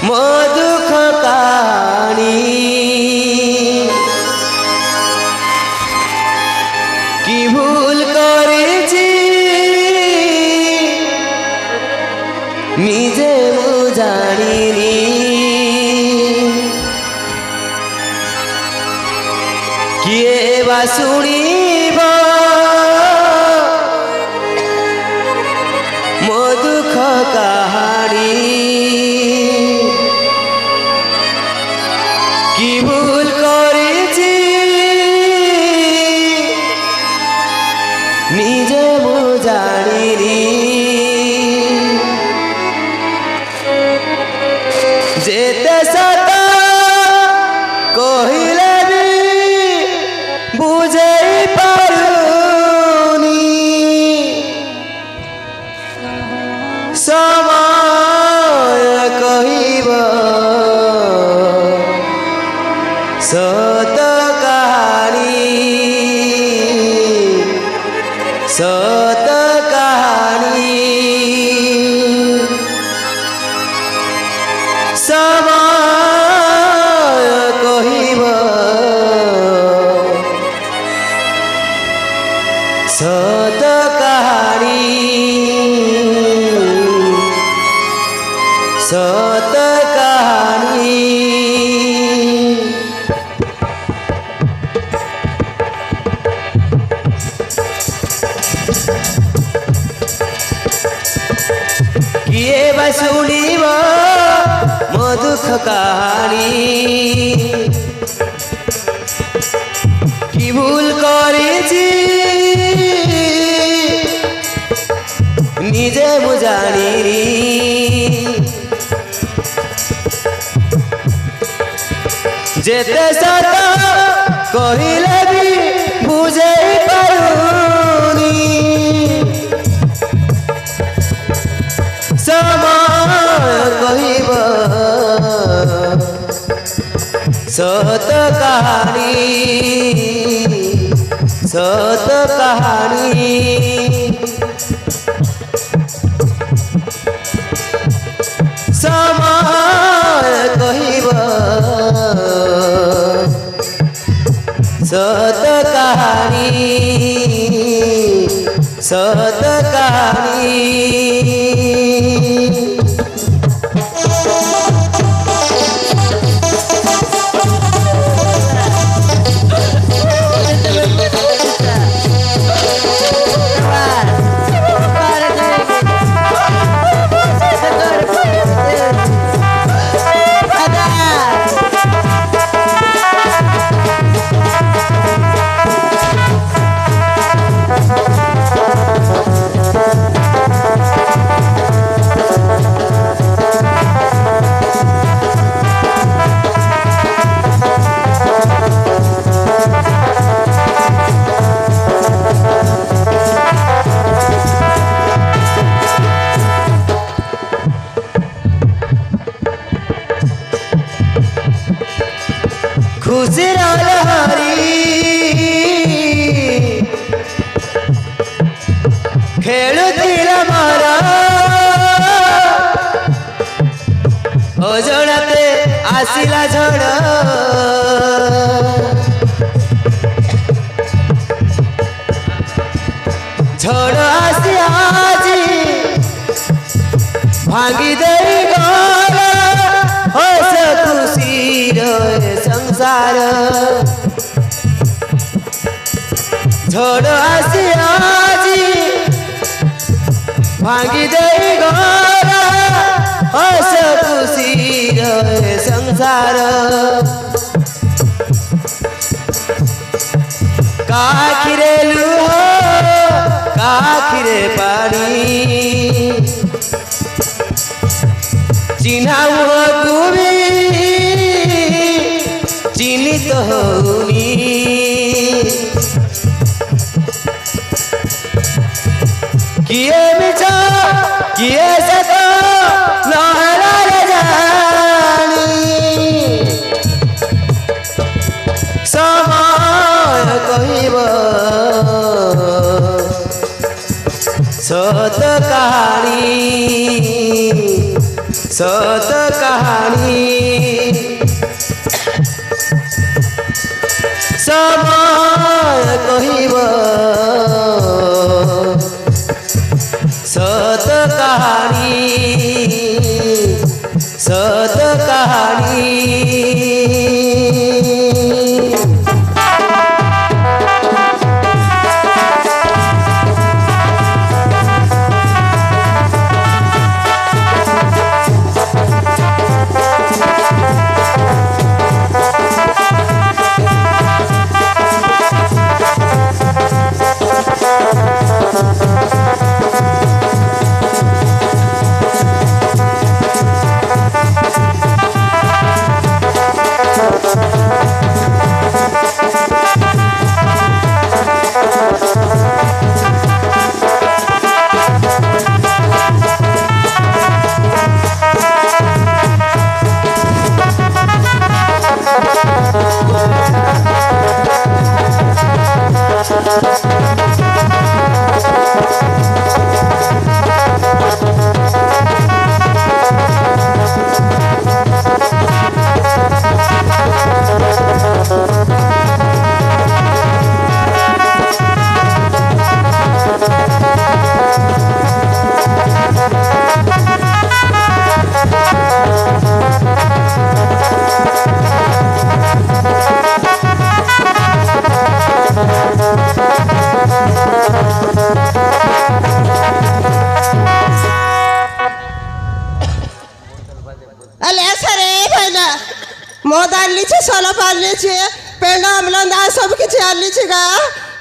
ମୋ ଦୁଃଖ କାହାଣୀ କି ଭୁଲ କରିଛି ନିଜେ ମୁଁ ଜାଣିନି କିଏ ବା ଶୁଣିବ ମୋ ଦୁଃଖ କାହାଣୀ কি ভুল করেছি নিজে ମୁଁ জানিনি যেতে সত কহিলে ବି বুঝাই পারুনি সময় কহিব सत कहानी सत कहानी समय कहिब सत कहानी सत कहानी किए बा शुणिब मो दुख कहानी कि भूल करेछि निजे मु जानिनी जेते सत कहिले भी बुझाई पारुनी समय कहिब सत कहानी सत कहानी समय कहिब सत कहानी सत कहानी खुशी लहरी खेलुथिला मोर अजणाते आसिला झड़ झड़ आसी आजी भांगी दे गला हस खुशी संसार झड़ आसी आजी भांगी दे गला हस खुशी संसार काखिरे लुह काखिरे पानी चिन्हा मुहकु भी चिन्हित होनी किए मिछ किए सत नहला जानी समय कहिब सत कहानी सत कहानी समय कहिब सत कहानी सत कहानी सोला पाल पेड़ अमलंदा सब किसी आलीगा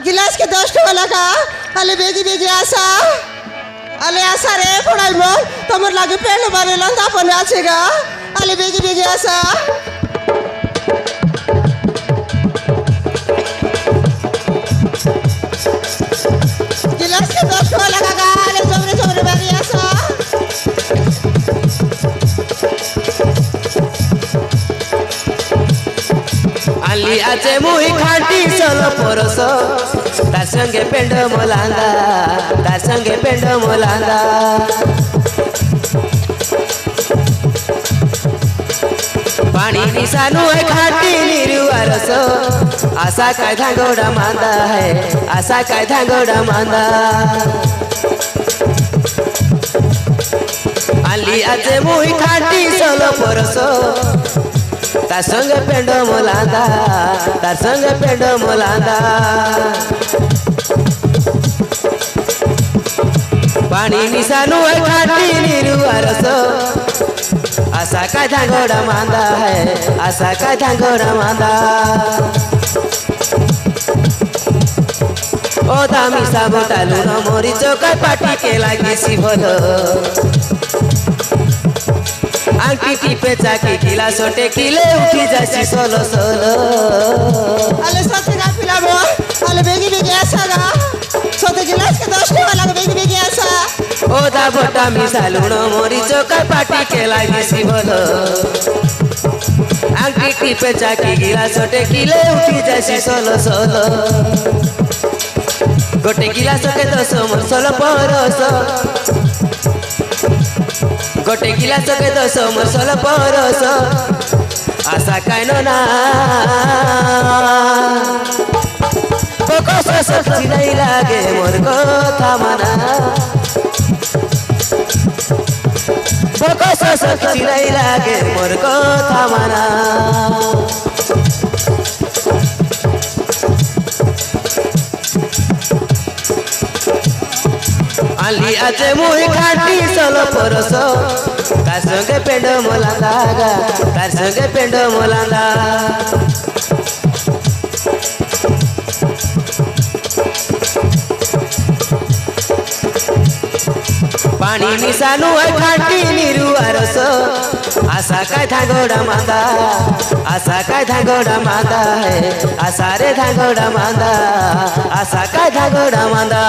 गिलास के 10 वाला का अले बेगी बेगी आशा अले आशा रे पढ़ाई मोर तुम लगे पेड़ बारे लंदा पने आछेगा अले बेगी बेगी आशा गिलास के 10 वाला का अले सबरे बेगी आशा आली आचे मुही खाटी सल परस तार संगे पेंड मोलांदा तार संगे पेंड मोलांदा पानी निशानु है खाटी निरुआरस आशा काय धांगोड़ा मांदा है आशा काय धांगोड़ा मांदा आली आचे मुही खाटी सल परस तार संग पेंड मोलांदा तार संग पेंड मोलांदा पानी निशानु है खाटी निरुआरस आशा का धांगोड़ा मांदा है आशा का धांगोड़ा मांदा ओ दामी साबोटा लुन मोरी चौका पाटी के लागी सी भलो आंटी टिपे चाकी किला सोटे किले उठी जासी सोलो सोलो अले सोते का पिला बो अले बेगी बेगी आशा गा सोते गिलास के 10 वाला का बेगी बेगी आशा ओ दा बोटा मिसालुण मोरी चौका पाटी के लागी सी बोलो आंटी टिपे चाकी किला सोटे किले उठी जासी सोलो सोलो गोटे गिलास के 10 मोर सोलो परस गोटे गिलास के 10 मोर सोलो परस आशा कायनो ना बकस सच्ची नहीं लागे मोर कथा माना बकस सच्ची नहीं लागे मोर कथा माना आली आचे मुही खाटी सल परस तार संगे पेंड मोलांदा तार संगे पेंड मोलांदा पानी निशानु है खाटी निरुआरस आशा का धांगोड़ा मांदा आशा का धांगोड़ा मांदा है आशा रे धांगोड़ा मांदा आशा का धांगोड़ा मांदा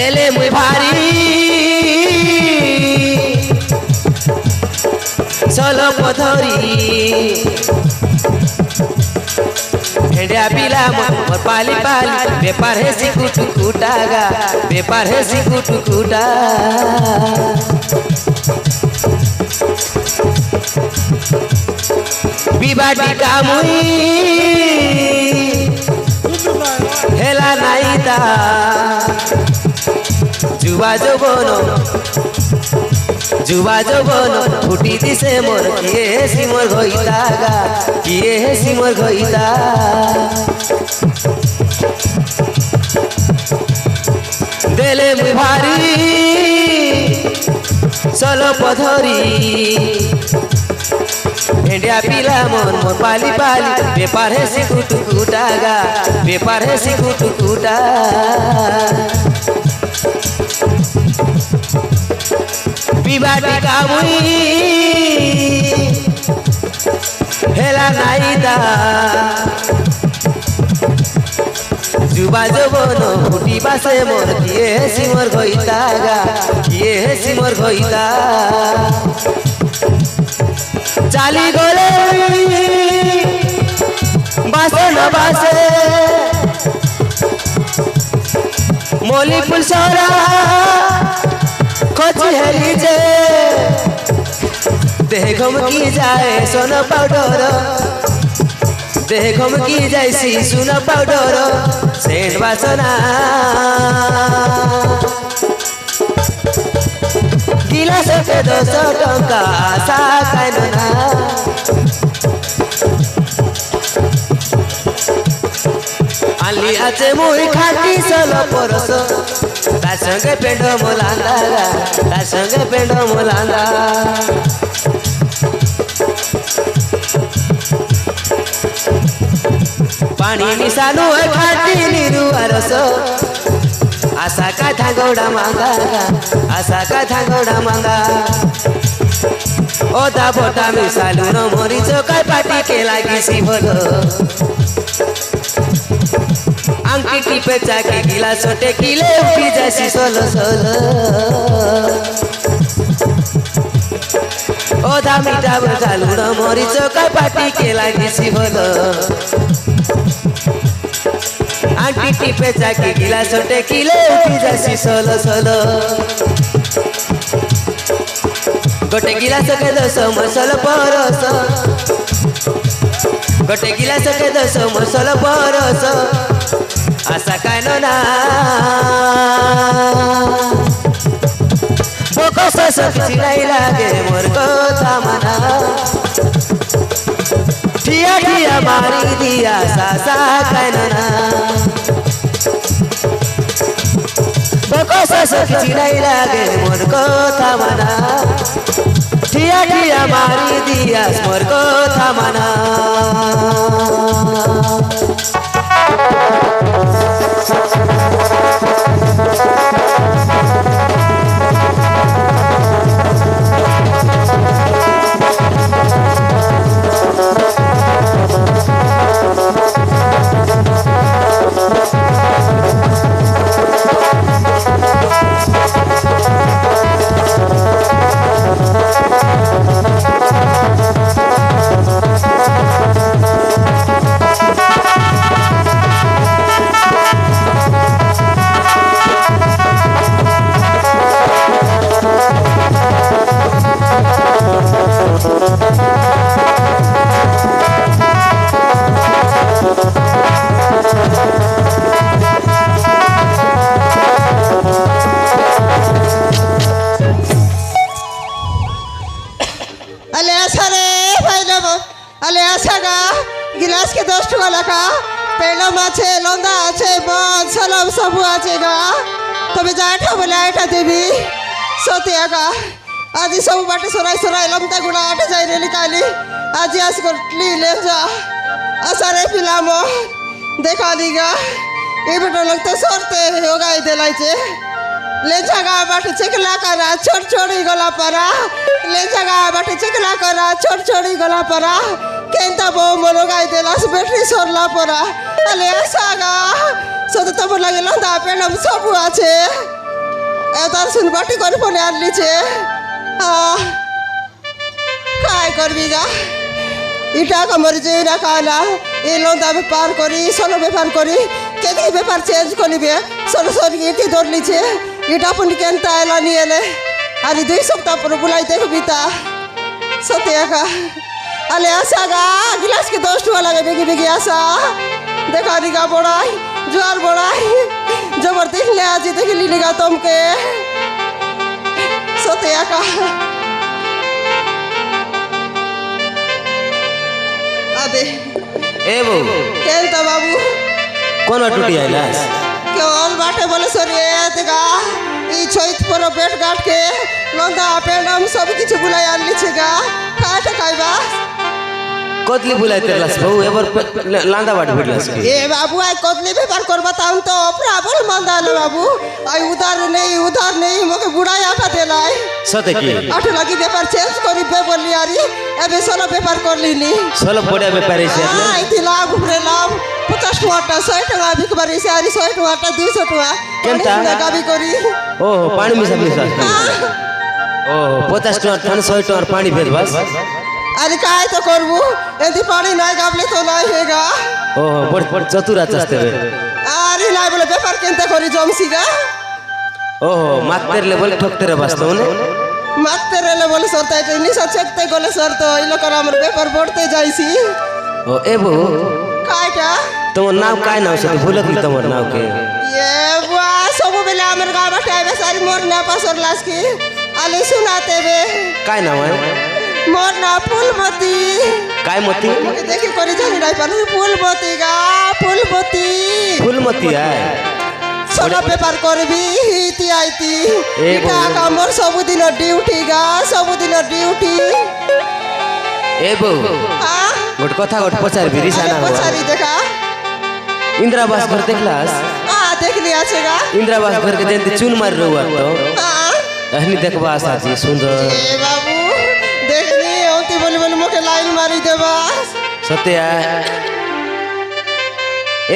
দেলে মুই ভারী চলো পথরি भेड़िया पिला मोर पाली पाली बेपार है सिकुटु कुटागा बेपार है सिकुटु कुटा बिबाटी कामुई हेला नाईता जुवा जबन फुटी दिसे मोर किए हेसी मोर घइतागा किए हेसी मोर घइता देले मुई भारी चलो पधरी भेड़िया पिला मोर मोर पाली पाली बेपार है सिकुटु कुटागा बेपार है सिकुटु कुटा बिबाटी कामुई हेला नाईदा जुबा जबन फुटी बासे मोर किए हेसी मोर घइतागा किए हेसी मोर घइता चाली गले बासे न बासे मोली पुलसरा खोजी हेली जे देह घम की जाए सोना पाउडर देह घम की जाए सी सुना पाउडर सेंट बासना गिलास के 200 टंका आशा कायना आली आचे मुई खाटी सलो परस ता संगे पेंड मोलांदा ता संगे पेंड मोलांदा पानी मिसानु है खाटी नीरू अरस आशा का धागोड़ा मांगा आशा का धागोड़ा मांगा ओदा बोटा मिसालु न मोरी चोकाय पाटी के लागी सी भलो आंटी टिपे जाके गिलास टेकिले उठी जासी सोलो सोलो ओदा मीठा बोटालु न मोरी चोकाय पाटी के लागी सी भलो आंटी टिपे जाके गिलास टेकिले उठी जासी सोलो सोलो गोटे गिलास के 200 मसल परस गोटे गिलास के 200 मसल परस आशा कायनो ना बोको सस चिड़ाई लागे मोर कथा मना ठिया ठिया मारी दिया सासा कायनो ना बोको सस चिड़ाई लागे मोर कथा मना ठिया ठिया मारी दिया मोर कथा मना गिलास के 10 टका लखा पेड़म আছে লন্দা আছে বল সলব সবু আছে গা তবে যাঠা বলে আইটা দেবি সতে আগা আজি সবু বাটে সরাই সরাই লমতা গুড়া আটে যাই রেলি কালি আজি আস করলি ले जा আসারে পিলামো দেখা দিগা ए बेटा लगता सरते होगा देलाइचे ले जगा बाटे चकला करा छोड़ छोड़ी गला परा ले जगा बाटे चकला करा छोड़ छोड़ी गला परा केंता बो मोरोगाई देलास बैटरी सरला परा अले आसागा सो तो तब लगे लंदा पेड़म सब आछे এতার শুনবাটি করে ফোনে আনলিছে কাই করবি গা ইটা কমর যে না কানা এই লন্দা ব্যাপার করি সোলো ব্যাপার করি কেদি ব্যাপার চেঞ্জ করিবে সোলো সরি ইটি ধরলিছে ইটা পুনি কেনতা এলা নিয়ে এলে আর 2 সপ্তাহ পর বুলাই দেখবি তা সত্যি একা আলে আসা গা গিলাস के 10 টাকা লাগে বেগি বেগি আসা দেখা দিগা বড়াই জোয়ার বড়াই জবরদস্তি ले आज देख ली निगा तुमके सत्य एका आदे ए बो केलता बाबू कोन टूटी आइलास केवल बाटे बोले सरी देखा ई छोइत पर पेट काट के लंदा पेंडम सब किछ बुलाई आनली छेगा काटा खाइबा कोतली बुलाई तेरलास बहु एबर लांदा बाट भिडलास की ए बाबू आई कोतली व्यापार करबा ताम तो प्रॉब्लम मंदा ले बाबू आई उधार नहीं मोके बुढ़ाई आटा देलाई सते की आठ लगी व्यापार चेंज करी पे बोली यारी एबे सोलो व्यापार करली नी सोलो बड़े व्यापारी से हां इति लाभ उपरे लाभ 50 टका 100 टका बिक बारी से यारी 100 टका 200 टका केनता गाबी करी ओहो पानी में सब मिसा ओहो 50 टका 100 टका पानी भेज बस अरे काय तो करबू एदी पानी नाही गाबले तो नाही हेगा ओहो बड़ चतुरा चस्ते रे अरे नाही बोले व्यापार केनता करी जमसीगा ओहो मातेर ले बोले ठोकते रे वास्तव ने मातेर ले बोले सरता है नि सचकते गोले सर तो इलो कर हमर व्यापार बढ़ते जाईसी ओ एबो कायटा तोर नाम काय नाम से भूलत नी तोर नाम के ये बुआ सब बेले हमर गावा टाइबे सारी मोर ना पासर लास की आले सुनाते बे काय नाम है मोर ना फूलमती काय मती मके देखि करी जानी नाही पानु फूलमती गा फूलमती है सोना पेपर करबी इति आइती इटा कामर सब दिन ड्यूटी गा सब दिन ड्यूटी ए बो हां गोट कथा गोट पचार बिरिसा ना हुआ पचारी देखा इंदिरावास घर देखलास हां देख लिया छेगा इंदिरावास घर के जेंती चून मार रहुआ तो हां अहनी देखबा साजी सुंदर ए बाबू देखनी ओती बोली बोली मोके लाइन मारी देबा सत्य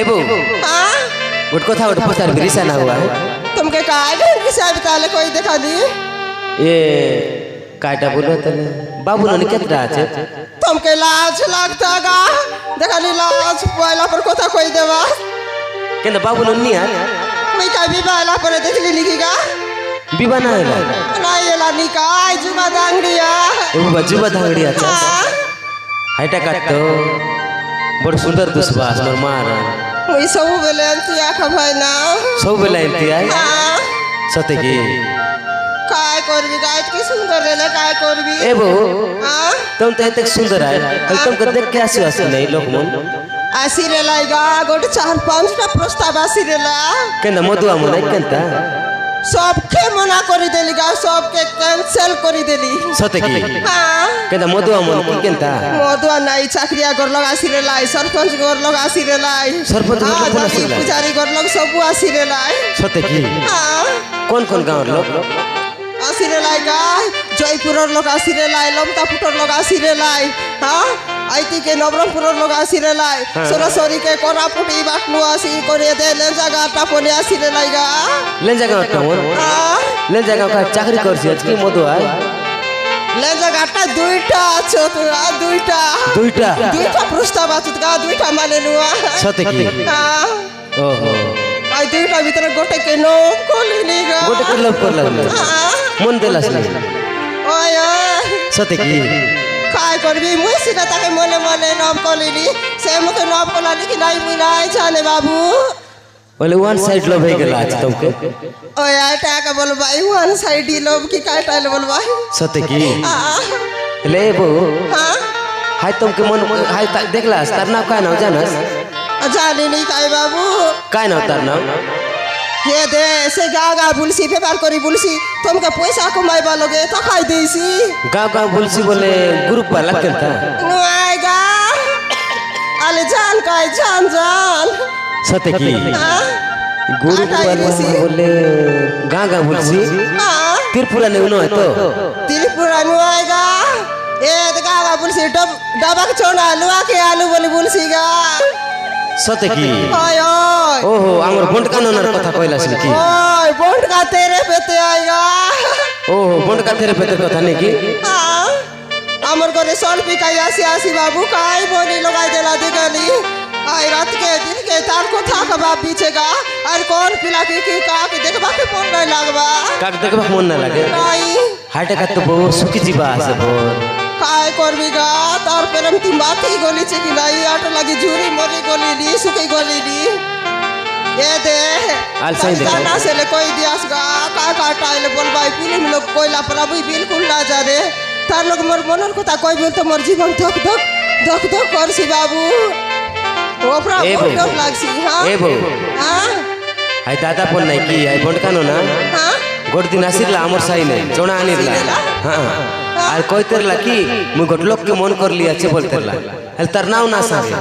ए बो हां गोट कथा गोट पचार बिरिसा ना हुआ है तुमके काय के साहब ताले कोई देखा दी ये काटा बोलो तने बाबू ने केतरा আছে तुमके लाज लगता गा देखा नी लाज पहला पर कथा कोई देबा केन बाबू ने यार मैं का बिबाला पर देखली निकीगा बिबा ना है ना येला निकाय जुमा दांगड़िया ए बजुबा धांगड़ी अच्छा हाइटा काटतो बड़ सुंदर दुस्बास मोर मार मुई सब बेले अंती आखा भाई ना सब बेला इंती आई हां सते की काय करबी गाय की सुंदर रेले काय करबी ए बो हां तुम तो इतने सुंदर है तुमको देख के आसी आसी नहीं लोग मन आसी रे लाइगा गोटे 4-5 टा प्रस्ताव आसी रेला केन मधुआ मन केनता सबके मना करी देली गा सबके कैंसिल करी देली सते की हां केन मधुआ मन की केनता मधुआ नाई चाकरिया कर लगा आसी रेला सरपंच कर लगा आसी रेला सरपंच कर लगा आसी रेला पुजारी कर लग सब आसी रेला सते की हां कौन गांव लोग आसी रेला गा जयपुर लोग आसी रेला लमतापुर लोग आसी रेला हां आईती के नवरंगपुर लोग आसी रेला सरस्वती के कोरापुटी बाटनु आसी करे दे ले जगह टापोले आसी रेला गा ले जगह टाउन हां ले जगह का चाकरी करसी आज की मधुआ ले जगह टा दुईटा छ तो दुईटा प्रस्ताव आछत गा दुईटा माने नुआ सते की हां ओहो आई दुईटा भीतर गोटे के नो खोलिनी गा गोटे कर लव कर लगले हां मन देलास नहीं ओय सते की काय करबी मुई सीधा ताके मने मने नाम कोलिनी से मके नाम कोलानी कि नाही मुई नाही जाने बाबू बोले वन साइड लव हो गेला आज तुमके ओय आटा का बोल भाई वन साइड ही लव की काय टाइल बोल भाई सते की हां ले बो हां हाय तुमके मन हाय देखलास तार नाम काय नाम जानस जाने नहीं काय बाबू काय नाम तार नाम ये दे से गागा बुलसी पेपर करी बुलसी तुमके पैसा कमाई बालोगे तो खाई देसी गाँव बुलसी बोले ग्रुप वाला केनता नुआएगा अले जान काय जान सते की हां ग्रुप वाला बोले गाँव बुलसी हां त्रिपुरा ने उनो है तो त्रिपुरा नुआएगा ए गागा बुलसी डबक छोड़ा लुआ के आलू बोली बुलसी गा सते की ओय ओय ओहो आमर बंटका ननर कथा कहलास की ओय बोंड का तेरे पेते आएगा ओ बोंड का तेरे पेते কথা নাকি हाँ আমার ঘরে সল পিকাই আসি আসি বাবু কাই বনি लगाई देला दिगली आई रात के दिन के तार को था का बाप पीछेगा और कौन पिला की का के देखबा के फोन नहीं लगबा কাক দেখবা মন না লাগে नहीं হাটে কাট তো বহু সুখী जीवा আছে বোর काय करबी गा तार पेरम तुम बात ही गोली छे कि नहीं आटो लगी झूरी मोरी गोली दी सुखी गोली दी ये दे आल सही देखा ना से ले कोई दियास गा का टाइल बोल भाई फिल्म लोग कोयला पर अभी बिल्कुल ना जा दे तार लोग मोर मनन को ता कोई बोल तो मोर जीवन धक धक धक धक कर सी बाबू ओपरा डर लागसी हां ए बो हां आई दादा फोन नहीं की आई बोंड कानो ना हां गोट दिन आसिरला आमर साई नहीं चोणा आनिरला हां আর কইতেরলা কি মুই গট লোক কে মন করলি আছে বলতেরলা হেল তার নাও না সারে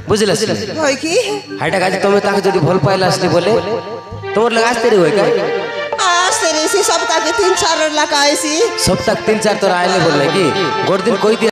বুঝলাস होय की হাইটা কাজ তুমি তাকে যদি ভাল পাইলাসলি বলে তোমার লাগা আসতে রে হই কাই आज तेरे सी सप्ताह के 3-4 लगाई सी সপ্তাহ 3-4 তোর আইলে বললে কি গোট দিন কই